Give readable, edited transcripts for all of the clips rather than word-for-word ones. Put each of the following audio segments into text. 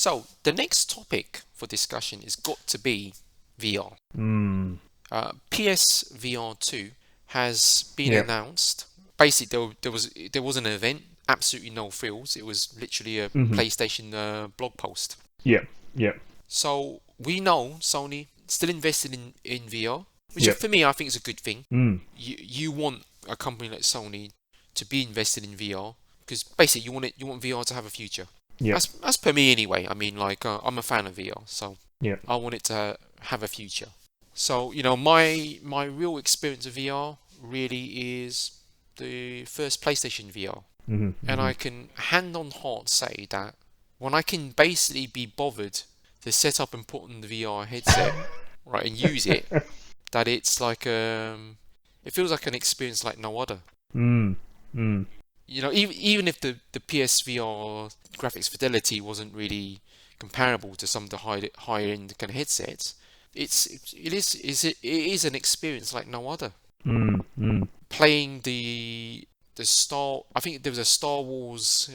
So the next topic for discussion is got to be VR. PSVR 2 has been Yeah. announced. Basically, there was an event, absolutely no frills. It was literally a hmm PlayStation blog post. Yeah. Yeah. So we know Sony still invested in VR, which Yeah. for me I think is a good thing. Mm. You want a company like Sony to be invested in VR because basically you want VR to have a future. Yeah. That's per me anyway. I mean, like I'm a fan of VR, so Yeah. I want it to have a future. So my real experience of VR really is the first PlayStation VR, hmm and hmm I can hand on heart say that when I can basically be bothered to set up and put on the VR headset, right, and use it, that it's like it feels like an experience like no other. mm. Mm. Even if the PSVR graphics fidelity wasn't really comparable to some of the higher end kind of headsets, it is an experience like no other. Mm. Mm. Playing the Star, I think there was a Star Wars.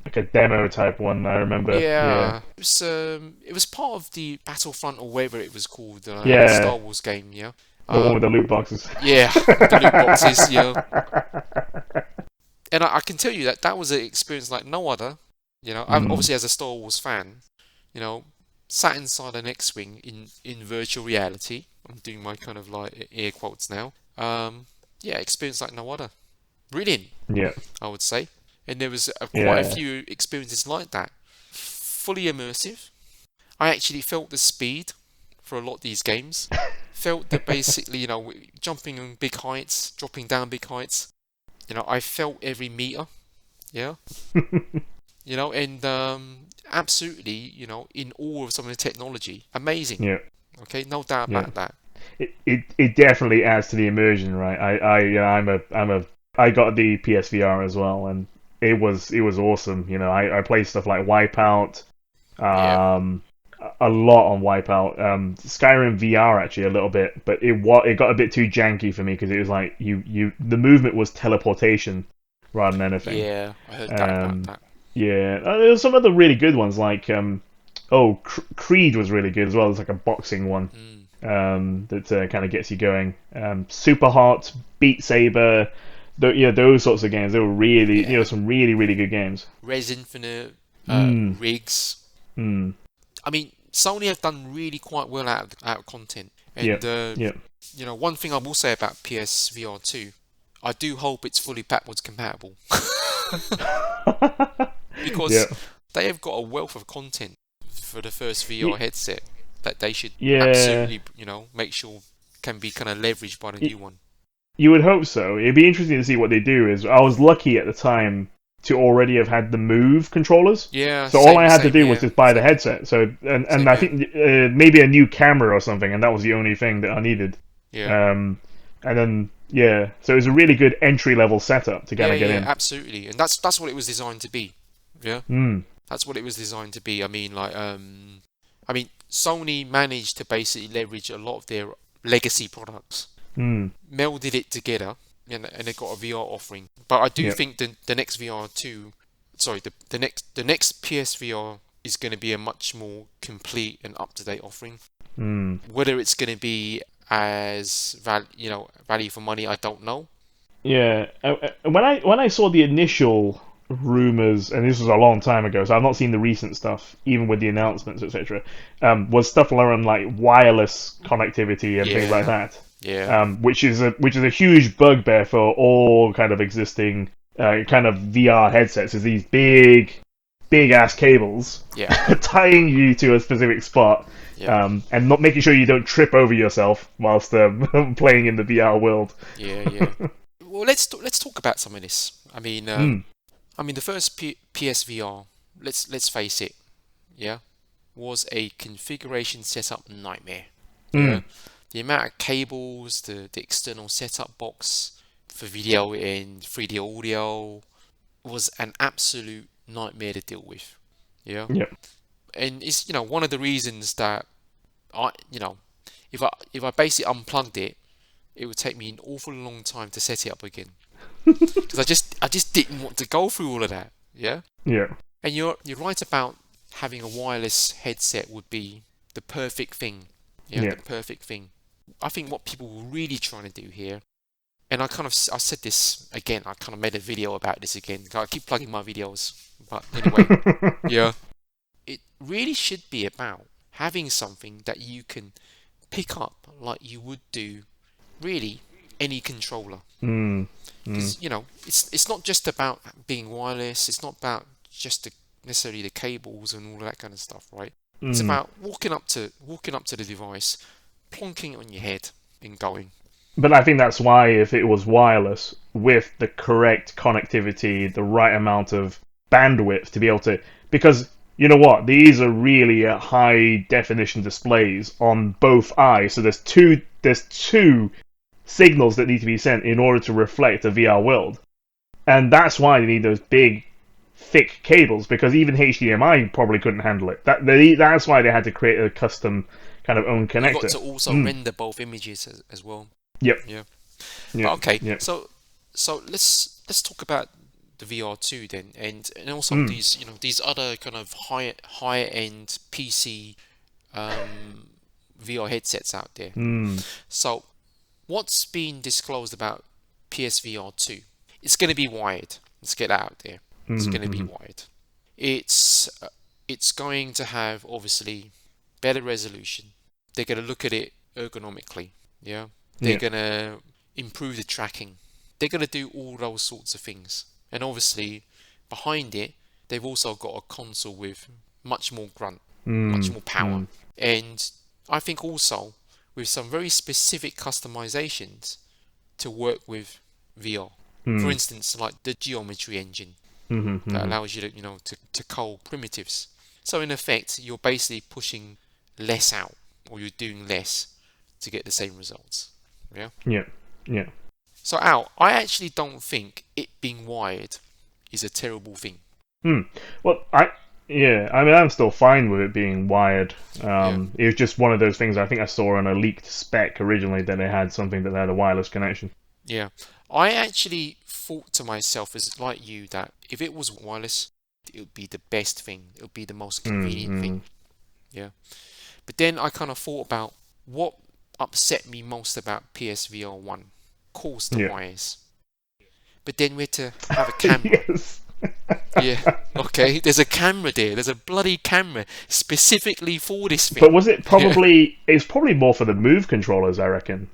Like a demo type one, I remember. Yeah. Yeah, it was part of the Battlefront or whatever it was called, Yeah. Star Wars game. Yeah, The one with the loot boxes. yeah, with the loot boxes. Yeah, and I can tell you that that was an experience like no other. mm. Obviously as a Star Wars fan, you know, sat inside an X-wing in virtual reality. I'm doing my kind of like air quotes now. Yeah, experience like no other. Brilliant, Yeah. I would say. And there was quite a Yeah. few experiences like that. Fully immersive. I actually felt the speed for a lot of these games. Felt that basically, jumping on big heights, dropping down big heights. I felt every meter. Yeah. And absolutely, in awe of some of the technology. Amazing. Yeah. Okay, no doubt Yeah. about that. It definitely adds to the immersion, right? I got the PSVR as well, and it was awesome. I played stuff like Wipeout, Yeah. um, a lot on Wipeout, Skyrim VR actually a little bit, but it got a bit too janky for me because it was like the movement was teleportation rather than anything. Yeah, I heard that about Um, that. yeah, there were some other really good ones like Creed was really good as well. It's like a boxing one Mm. that kind of gets you going. Super Hot, Beat Saber, those sorts of games. They were really, Yeah. some really, really good games. Res Infinite, Mm, Rigs. mm, I mean, Sony have done really quite well out of content. And, yep, yep. one thing I will say about PSVR 2, I do hope it's fully backwards compatible. Yeah, Because they have got a wealth of content for the first VR Y- headset that they should yeah. absolutely, make sure can be kind of leveraged by the Y- new one. You would hope so. It'd be interesting to see what they do. I was lucky at the time to already have had the Move controllers. Yeah, So all I had to same do was here, just buy the same here, headset. So and same I here. think maybe a new camera or something, and that was the only thing that I needed. Yeah. Um, and then yeah, so it was a really good entry level setup to kind Yeah, of get yeah, in. absolutely. And that's what it was designed to be. Yeah. Mm, That's what it was designed to be. I mean, Sony managed to basically leverage a lot of their legacy products, mm, melded it together, and they got a VR offering. But I do yeah, think the next VR 2, sorry, the next PSVR is going to be a much more complete and up to date offering. mm, Whether it's going to be as value for money, I don't know. yeah. When I saw the initial rumors, and this was a long time ago, so I've not seen the recent stuff, even with the announcements, etc. Was stuff around like wireless connectivity and things like Yeah, that, yeah, which is a huge bugbear for all kind of existing kind of VR headsets. Is these big ass cables yeah, tying you to a specific spot, yeah, and not making sure you don't trip over yourself whilst playing in the VR world. yeah, yeah. Well, let's talk about some of this. Mm, The first PSVR, let's face it, yeah, was a configuration setup nightmare. Yeah, mm, the amount of cables, the external setup box for video and 3D audio was an absolute nightmare to deal with. Yeah, yep. and it's one of the reasons that I if I basically unplugged it, it would take me an awful long time to set it up again because I just didn't want to go through all of that. Yeah. Yeah. And you're right about having a wireless headset would be the perfect thing. Yeah, Yeah. the perfect thing. I think what people were really trying to do here, and I said this again, I kind of made a video about this again. I keep plugging my videos, but anyway, yeah. It really should be about having something that you can pick up like you would do really any controller. Mm. Because it's not just about being wireless. It's not about just necessarily the cables and all that kind of stuff, right? It's Mm. about walking up to the device, plonking it on your head, and going. But I think that's why if it was wireless with the correct connectivity, the right amount of bandwidth to be able to, because you know what, these are really high definition displays on both eyes. So there's two signals that need to be sent in order to reflect a VR world, and that's why they need those big, thick cables. Because even HDMI probably couldn't handle it. That's why they had to create a custom kind of own You got connector. to also render both images as well. Yep. Yeah. Yep. But okay, Yep. so let's talk about the VR2 then, and also these other kind of higher end PC VR headsets out there. So what's been disclosed about PSVR2? It's going to be wired. Let's get that out there. It's going to be wired. It's going to have obviously better resolution. They're going to look at it ergonomically. Yeah. They're going to improve the tracking. They're going to do all those sorts of things. And obviously, behind it, they've also got a console with much more grunt, much more power. And I think also with some very specific customizations to work with VR. For instance, like the geometry engine that allows you to cull primitives. So in effect, you're basically pushing less out, or you're doing less to get the same results. Yeah. Yeah. Yeah. So Al, I actually don't think it being wired is a terrible thing. Well, I mean, I'm still fine with it being wired. It was just one of those things I think I saw on a leaked spec originally that it had something that had a wireless connection. Yeah. I actually thought to myself, as like you, that if it was wireless, it would be the best thing. It would be the most convenient thing. Yeah. But then I kind of thought about what upset me most about PSVR 1. Of course, the wires. But then we had to have a camera. Yes. Yeah, okay. There's a camera there. There's a bloody camera specifically for this thing. But was it probably... It's probably more for the Move controllers, I reckon.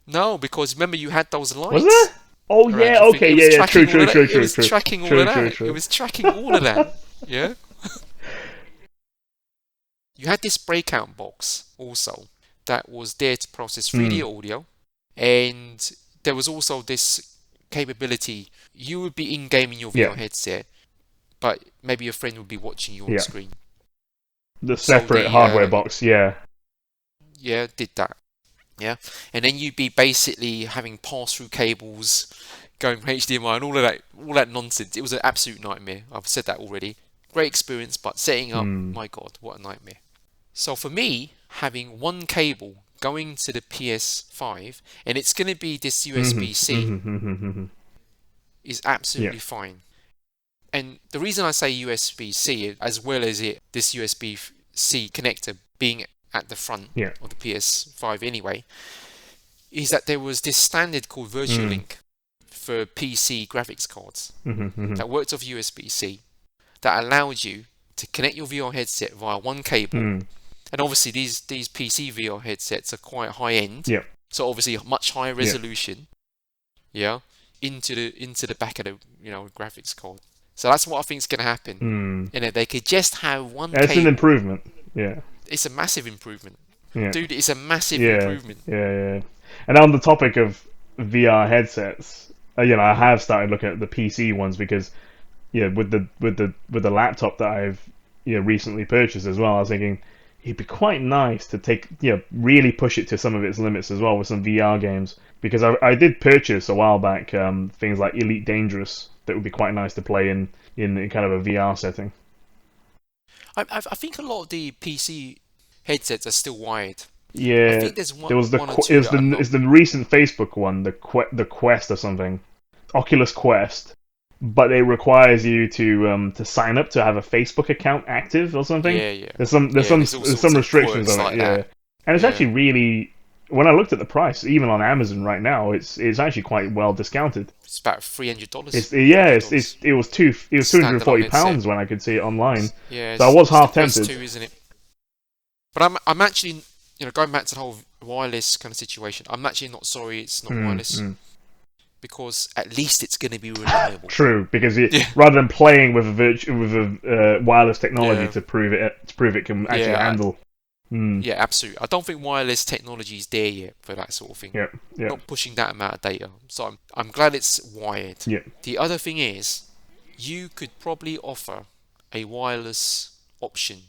No, because remember you had those lights. Was it? Oh, yeah, okay, yeah, true. It was tracking all of that. It was tracking all of that. Yeah. You had this breakout box also that was there to process 3D audio, and there was also this capability. You would be in-game in your VR headset, but maybe your friend would be watching you on the screen. The separate hardware box, yeah. Yeah, did that. Yeah, and then you'd be basically having pass-through cables going from HDMI and all that nonsense. It was an absolute nightmare. I've said that already. Great experience, but setting up, my God, what a nightmare. So for me, having one cable going to the PS5, and it's going to be this USB-C, is absolutely fine. And the reason I say USB-C, as well as this USB-C connector being at the front of the PS5 anyway, is that there was this standard called Virtual Link for PC graphics cards that worked off USB-C that allowed you to connect your VR headset via one cable. And obviously these PC VR headsets are quite high end, so obviously much higher resolution, into the back of the graphics card. So that's what I think is going to happen. If they could just have one cable. It's an improvement. Yeah. It's a massive improvement. Dude, it's a massive improvement. Yeah. And on the topic of VR headsets, I have started looking at the PC ones because, with the laptop that I've recently purchased as well, I was thinking it'd be quite nice to take really push it to some of its limits as well with some VR games, because I did purchase a while back things like Elite Dangerous that would be quite nice to play in kind of a VR setting. I think a lot of the PC headsets are still wired. Yeah, I think there's one. There was one or two it's the recent Facebook one, the Quest or something, Oculus Quest. but it requires you to sign up to have a Facebook account active or something. Yeah, yeah. There's There's all some sorts of restrictions quirks on it. like Yeah, that. and it's Yeah. actually really. When I looked at the price, even on Amazon right now, it's actually quite well discounted. It's about $300. It's yeah, $300. it was Standalone headset. £240 when I could see it online. Yeah, So I was it's the half Quest tempted. 2, isn't it? But I'm actually, going back to the whole wireless kind of situation. I'm actually not sorry it's not wireless because at least it's going to be reliable. True, because Yeah. rather than playing with a wireless technology Yeah. to prove it can actually Yeah, handle. yeah, absolutely. I don't think wireless technology is there yet for that sort of thing. Yeah, yeah, Not pushing that amount of data. So I'm glad it's wired. yeah. The other thing is, you could probably offer a wireless option,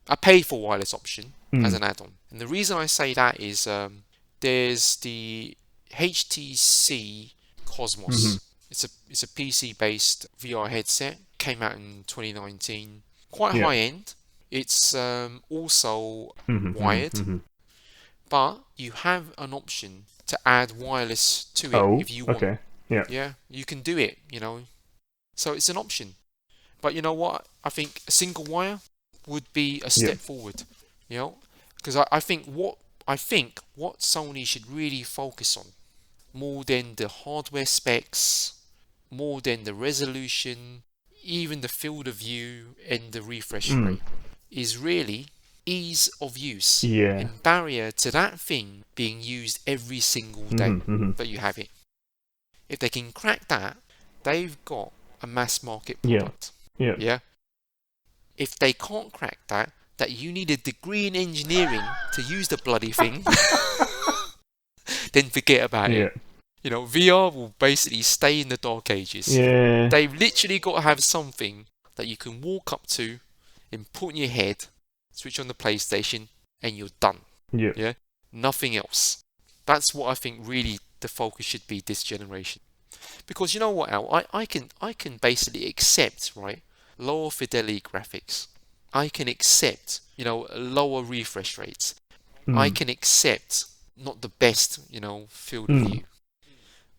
a paid for wireless option as an add-on. And the reason I say that is there's the HTC Cosmos. It's a PC based VR headset. Came out in 2019. Quite Yeah. high end. It's also wired, Mm-hmm. but you have an option to add wireless to it Oh, if you want. okay. Yeah. Yeah, you can do it, So it's an option. But you know what? I think a single wire would be a step forward, because I think what Sony should really focus on, more than the hardware specs, more than the resolution, even the field of view and the refresh rate, is really ease of use Yeah. and barrier to that thing being used every single day that you have it. If they can crack that, they've got a mass market product. Yeah. If they can't crack that you need a degree in engineering to use the bloody thing, then forget about it. VR will basically stay in the dark ages. Yeah. They've literally got to have something that you can walk up to and put in your head, switch on the PlayStation, and you're done. Yeah. Nothing else. That's what I think really the focus should be this generation. Because you know what, Al? I can basically accept, right, lower fidelity graphics. I can accept, lower refresh rates. I can accept not the best, field of view.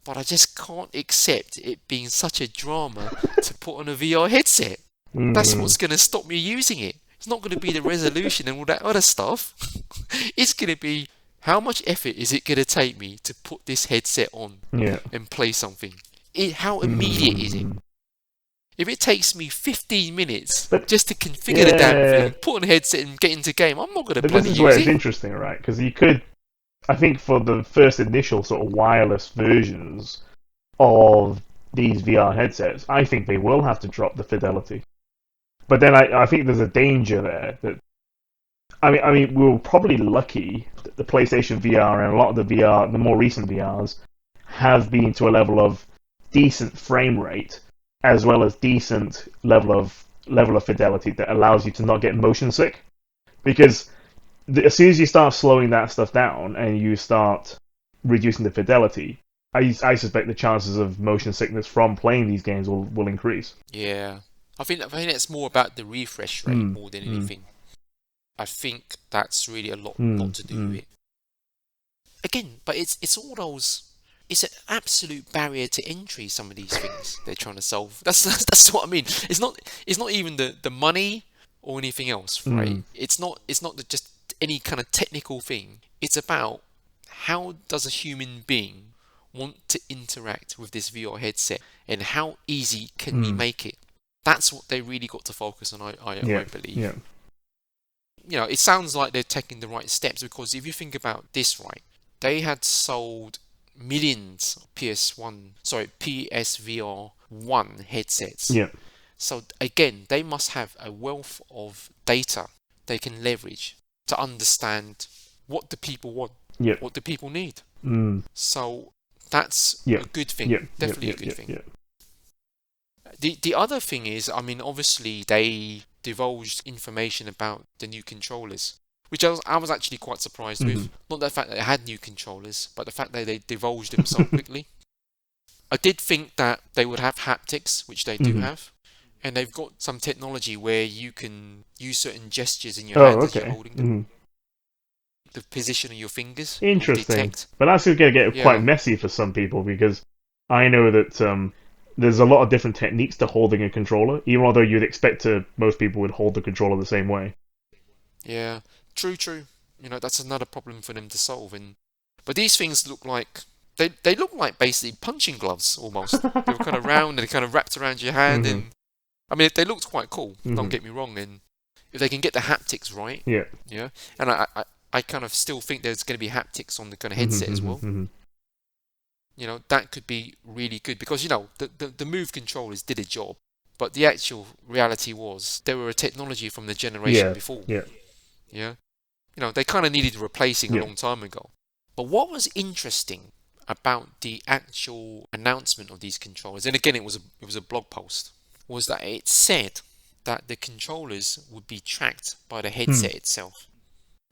But I just can't accept it being such a drama to put on a VR headset. That's what's going to stop me using it. It's not going to be the resolution and all that other stuff. It's going to be how much effort is it going to take me to put this headset on and play something. How immediate is it? If it takes me 15 minutes just to configure the damn thing, put on a headset and get into game, I'm not going to bloody use it. But this is where it's interesting, right? Because you could, I think for the first initial sort of wireless versions of these VR headsets, I think they will have to drop the fidelity. But then I think there's a danger there that I mean we were probably lucky that the PlayStation VR and a lot of the more recent VRs have been to a level of decent frame rate as well as decent level of fidelity that allows you to not get motion sick. Because as soon as you start slowing that stuff down and you start reducing the fidelity, I suspect the chances of motion sickness from playing these games will increase. Yeah. I think it's more about the refresh rate more than anything. I think that's really a lot to do with it. Again, but it's all those. It's an absolute barrier to entry. Some of these things they're trying to solve. That's what I mean. It's not even the money or anything else, right? It's not just any kind of technical thing. It's about how does a human being want to interact with this VR headset and how easy can we make it. That's what they really got to focus on, I believe. Yeah. It sounds like they're taking the right steps because if you think about this, right, they had sold millions of PSVR 1 headsets. Yeah. So again, they must have a wealth of data they can leverage to understand what the people want, what the people need. So that's a good thing. Definitely a good thing. The other thing is, I mean, obviously they divulged information about the new controllers, which I was actually quite surprised with. Not the fact that they had new controllers, but the fact that they divulged them so quickly. I did think that they would have haptics, which they do have, and they've got some technology where you can use certain gestures in your hand as you're holding them. The position of your fingers. Interesting. But that's going to get quite messy for some people because I know that there's a lot of different techniques to holding a controller, even although you'd expect most people would hold the controller the same way. Yeah, true. That's another problem for them to solve. But these things look like they look like basically punching gloves almost. They were kind of round and they kind of wrapped around your hand, Mm-hmm. and I mean they looked quite cool. Don't Mm-hmm. get me wrong. And if they can get the haptics right, Yeah. yeah, and I kind of still think there's going to be haptics on the kind of Mm-hmm. headset as well. Mm-hmm. That could be really good because the Move controllers did a job, but the actual reality was they were a technology from the generation Yeah. before. Yeah. Yeah. They kind of needed replacing a Yeah. long time ago. But what was interesting about the actual announcement of these controllers, and again it was a blog post, was that it said that the controllers would be tracked by the headset itself.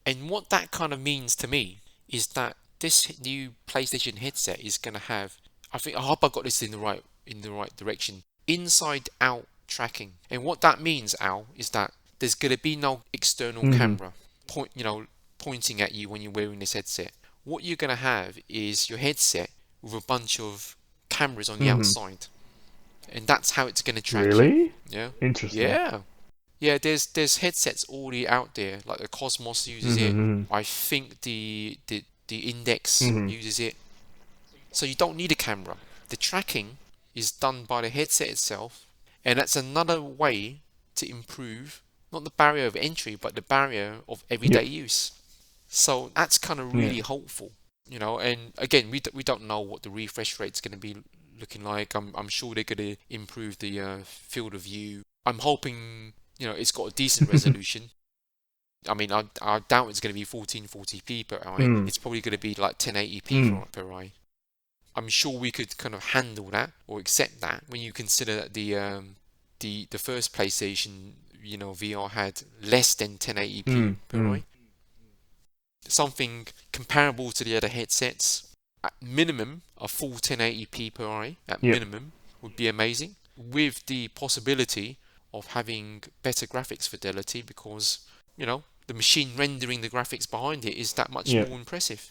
And what that kind of means to me is that this new PlayStation headset is going to have, I hope I got this in the right direction, inside out tracking. And what that means, Al, is that there's going to be no external camera pointing at you when you're wearing this headset. What you're going to have is your headset with a bunch of cameras on the outside. And that's how it's going to track you. Really? Yeah. Interesting. Yeah. Yeah, there's headsets already out there, like the Cosmos uses it. I think the Index uses it. So you don't need a camera. The tracking is done by the headset itself, and that's another way to improve not the barrier of entry, but the barrier of everyday use. So that's kind of really hopeful, And again, we don't know what the refresh rate's going to be looking like. I'm sure they're going to improve the field of view. I'm hoping it's got a decent resolution. I mean, I doubt it's going to be 1440p per eye. It's probably going to be like 1080p per eye. I'm sure we could kind of handle that or accept that when you consider that the first PlayStation VR had less than 1080p per eye. Something comparable to the other headsets. At minimum, a full 1080p per eye at minimum would be amazing, with the possibility of having better graphics fidelity because the machine rendering the graphics behind it is that much more impressive.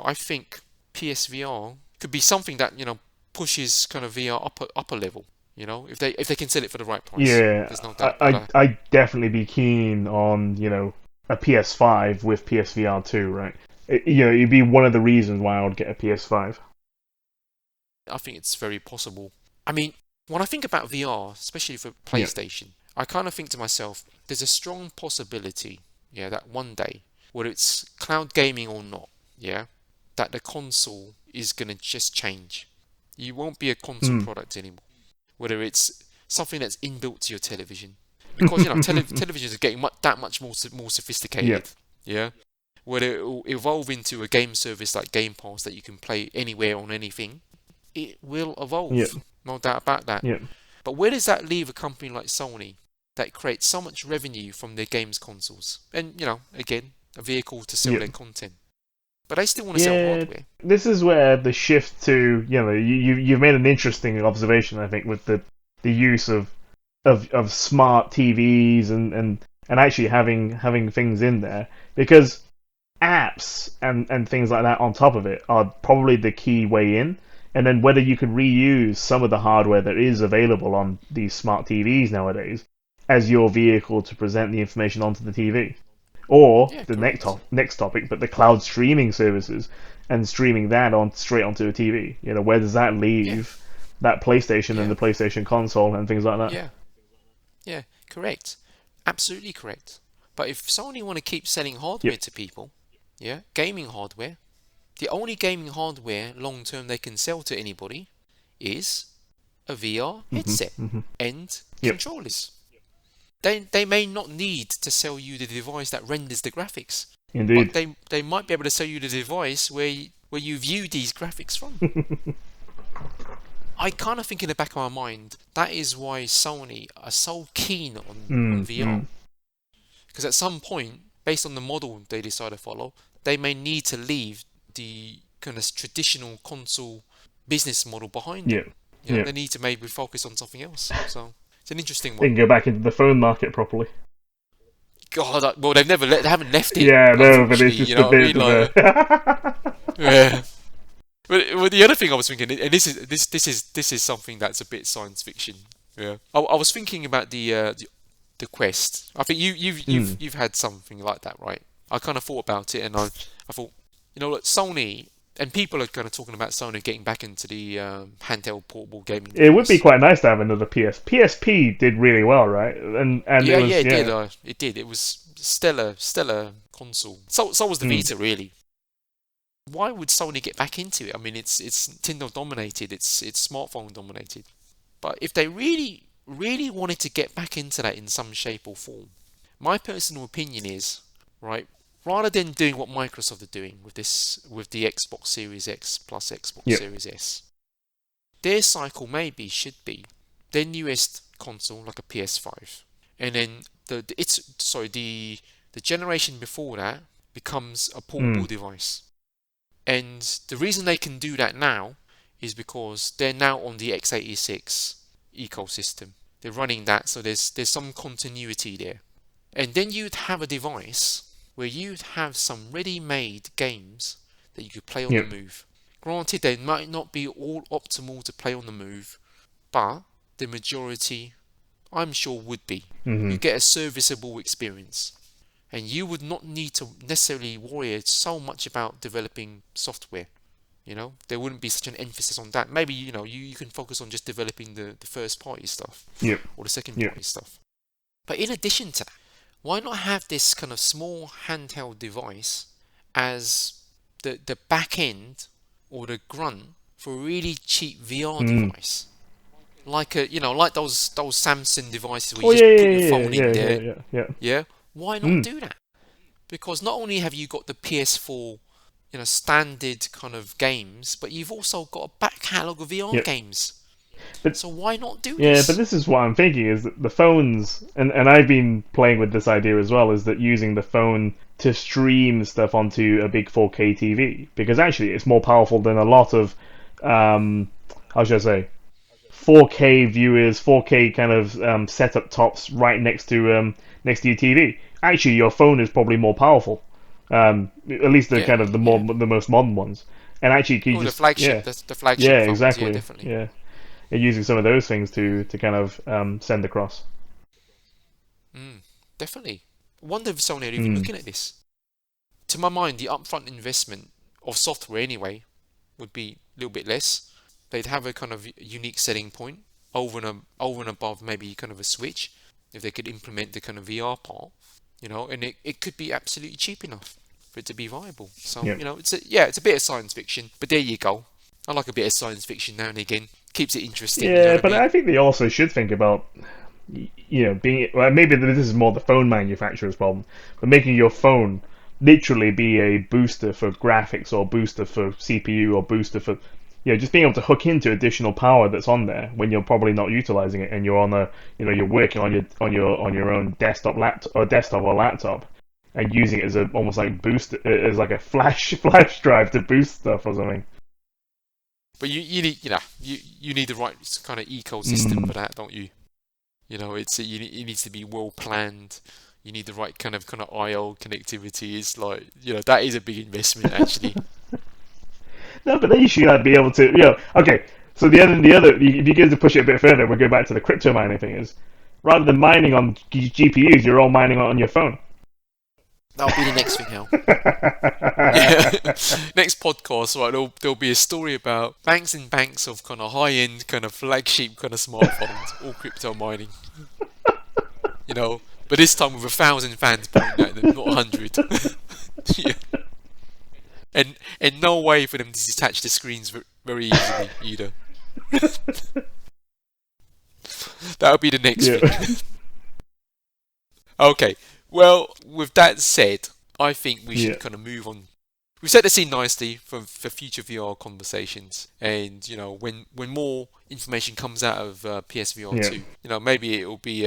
I think PSVR could be something that pushes kind of VR upper level. If they can sell it for the right price. Yeah, There's no doubt. I'd definitely be keen on a PS5 with PSVR 2, right? It'd be one of the reasons why I would get a PS5. I think it's very possible. I mean, when I think about VR, especially for PlayStation, I kind of think to myself, there's a strong possibility, that one day, whether it's cloud gaming or not, that the console is going to just change. You won't be a console product anymore. Whether it's something that's inbuilt to your television. Because, televisions are getting that much more sophisticated. Yeah. Whether it will evolve into a game service like Game Pass that you can play anywhere on anything, it will evolve. No doubt about that. But where does that leave a company like Sony that creates so much revenue from their games consoles? And, again, a vehicle to sell their content. But they still want to sell hardware. This is where the shift to, you've made an interesting observation, I think, with the use of smart TVs and actually having things in there, because apps and things like that on top of it are probably the key way in. And then whether you could reuse some of the hardware that is available on these smart TVs nowadays as your vehicle to present the information onto the TV. Or the next topic, but the cloud streaming services and streaming that straight onto a TV. Where does that leave that PlayStation and the PlayStation console and things like that? Yeah, correct. Absolutely correct. But if Sony want to keep selling hardware to people, gaming hardware, the only gaming hardware long term they can sell to anybody is a VR headset and controllers. They may not need to sell you the device that renders the graphics. Indeed. But they might be able to sell you the device where you view these graphics from. I kind of think in the back of my mind, that is why Sony are so keen on VR. Because at some point, based on the model they decide to follow, they may need to leave the kind of traditional console business model behind them. They need to maybe focus on something else. So it's an interesting one. They can go back into the phone market properly. God, well, they haven't left it. Yeah, no, but it's just a bit. Yeah. But the other thing I was thinking, and this is something that's a bit science fiction. Yeah, I was thinking about the Quest. I think you've had something like that, right? I kind of thought about it, and I thought, look, Sony, and people are kind of talking about Sony getting back into the handheld portable gaming It would be device. quite nice to have another PSP did really well, right? And it Yeah, yeah, was it did. It did. It was stellar console. So was the mm, Vita, really. Why would Sony get back into it? I mean, it's Nintendo dominated. It's smartphone dominated. But if they really wanted to get back into that in some shape or form, my personal opinion is, right, rather than doing what Microsoft are doing with the Xbox Series X plus Xbox yeah, Series S, their cycle maybe should be their newest console, like a PS5, and then the generation before that becomes a portable mm, device. And the reason they can do that now is because they're now on the x86 ecosystem. They're running that, so there's some continuity there. And then you'd have a device where you'd have some ready-made games that you could play on the yeah, move. Granted, they might not be all optimal to play on the move, but the majority, I'm sure, would be. hmm You get a serviceable experience, and you would not need to necessarily worry so much about developing software. There wouldn't be such an emphasis on that. Maybe you can focus on just developing the first party stuff yeah, or the second yeah, party stuff. But in addition to that, why not have this kind of small handheld device as the back end or the grunt for a really cheap VR mm. device? Like those Samsung devices where Oh you yeah, just put yeah, your yeah, phone in yeah, yeah, there. yeah, yeah. Yeah? Why not Mm, do that? Because not only have you got the PS4, standard kind of games, but you've also got a back catalogue of VR yeah. games. But So why not do yeah, but this? this is what I'm thinking is that the phones, and I've been playing with this idea as well, is that using the phone to stream stuff onto a big 4K TV because actually it's more powerful than a lot of, um, how should I say, 4K viewers, 4K kind of setup tops right next to your TV. Actually, your phone is probably more powerful, at least the Yeah, kind of yeah. the most modern ones. And actually, can you Oh, the just flagship, yeah, the flagship yeah, phones. Yeah, exactly, definitely. yeah, and using some of those things to kind of send across. Mm, definitely. I wonder if Sony are even Mm, looking at this. To my mind, the upfront investment of software anyway would be a little bit less. They'd have a kind of unique selling point over and above maybe kind of a Switch if they could implement the kind of VR part, and it could be absolutely cheap enough for it to be viable. So, yeah. it's a bit of science fiction, but there you go. I like a bit of science fiction now and again. Keeps it interesting, you know Yeah, what I but mean? I think they also should think about, being well, maybe this is more the phone manufacturer's problem, but making your phone literally be a booster for graphics or booster for CPU or booster for, just being able to hook into additional power that's on there when you're probably not utilizing it and you're on a, you're working on your own desktop or laptop and using it as a almost like boost as like a flash drive to boost stuff or something. But you need, you need the right kind of ecosystem Mm. for that, don't you? It needs to be well planned. You need the right kind of IO connectivity. It's like, that is a big investment actually. No, but then you should be able to, okay. So if you go to push it a bit further, we'll go back to the crypto mining thing. Is rather than mining on GPUs, you're all mining on your phone. That'll be the next thing, Hal. Yeah. Next podcast, right? There'll be a story about banks and banks of kind of high end, kind of flagship kind of smartphones, all crypto mining. But this time with 1,000 fans pointing at them, not 100. Yeah. And no way for them to detach the screens very easily either. That'll be the next Yeah, thing. Okay. Well, with that said, I think we yeah, should kind of move on. We set the scene nicely for future VR conversations, and when more information comes out of PSVR yeah, 2, maybe it will be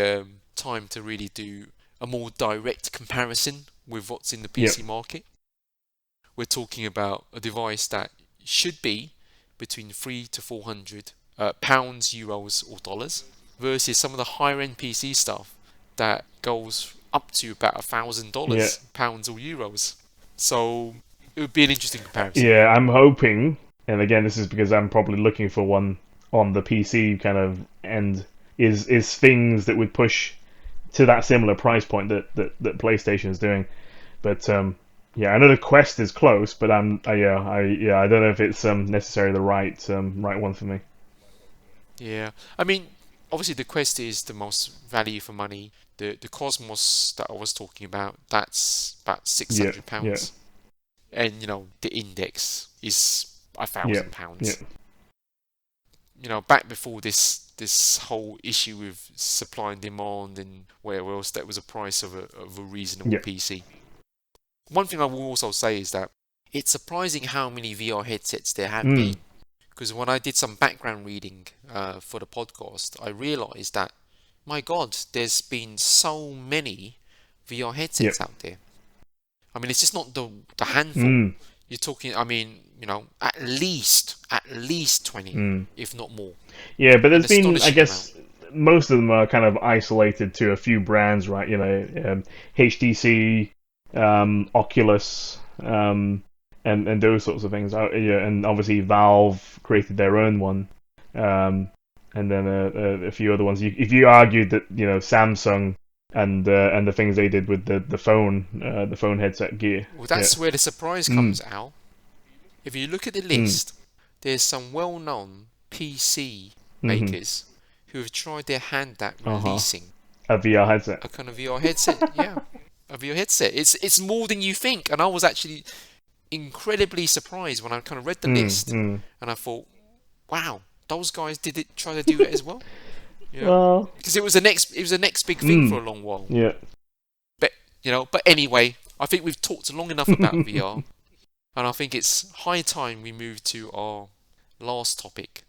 time to really do a more direct comparison with what's in the yeah, PC market. We're talking about a device that should be between 300 to 400 pounds, euros, or dollars, versus some of the higher end PC stuff that goes up to about yeah, $1,000, pounds or euros. So it would be an interesting comparison. yeah. I'm hoping. And again, this is because I'm probably looking for one on the PC kind of end. Is things that would push to that similar price point that PlayStation is doing. But yeah, I know the Quest is close, but I don't know if it's necessarily the right one for me. Yeah, I mean, obviously the Quest is the most value for money. The Cosmos that I was talking about, that's about six Yeah, hundred yeah, pounds, and the Index is a yeah, thousand yeah, pounds. Back before this whole issue with supply and demand and where else, that was a price of a reasonable yeah. PC. One thing I will also say is that it's surprising how many VR headsets there have Mm, been. Because when I did some background reading for the podcast, I realized that, my God, there's been so many VR yeah. headsets out there. I mean, it's just not the handful. Mm, You're talking, I mean, at least 20, mm. if not more. Yeah, but An there's been, I astonishing amount. guess, most of them are kind of isolated to a few brands, right? HTC, Oculus, and those sorts of things. Yeah, and obviously Valve created their own one, um, and then a few other ones. If you argued that Samsung and the things they did with the phone headset gear, Well, yeah, that's where the surprise mm, comes, Al. If you look at the mm, list, there's some well-known PC mm-hmm, makers who have tried their hand at uh-huh, releasing a VR headset. a kind of VR headset. Yeah, a VR headset. It's more than you think, and I was actually incredibly surprised when I kind of read the Mm, list, mm. and I thought, wow, those guys did it. Try to do it as well. Well, Because it was the next big thing for mm, a long while. yeah. But anyway, I think we've talked long enough about VR, and I think it's high time we move to our last topic,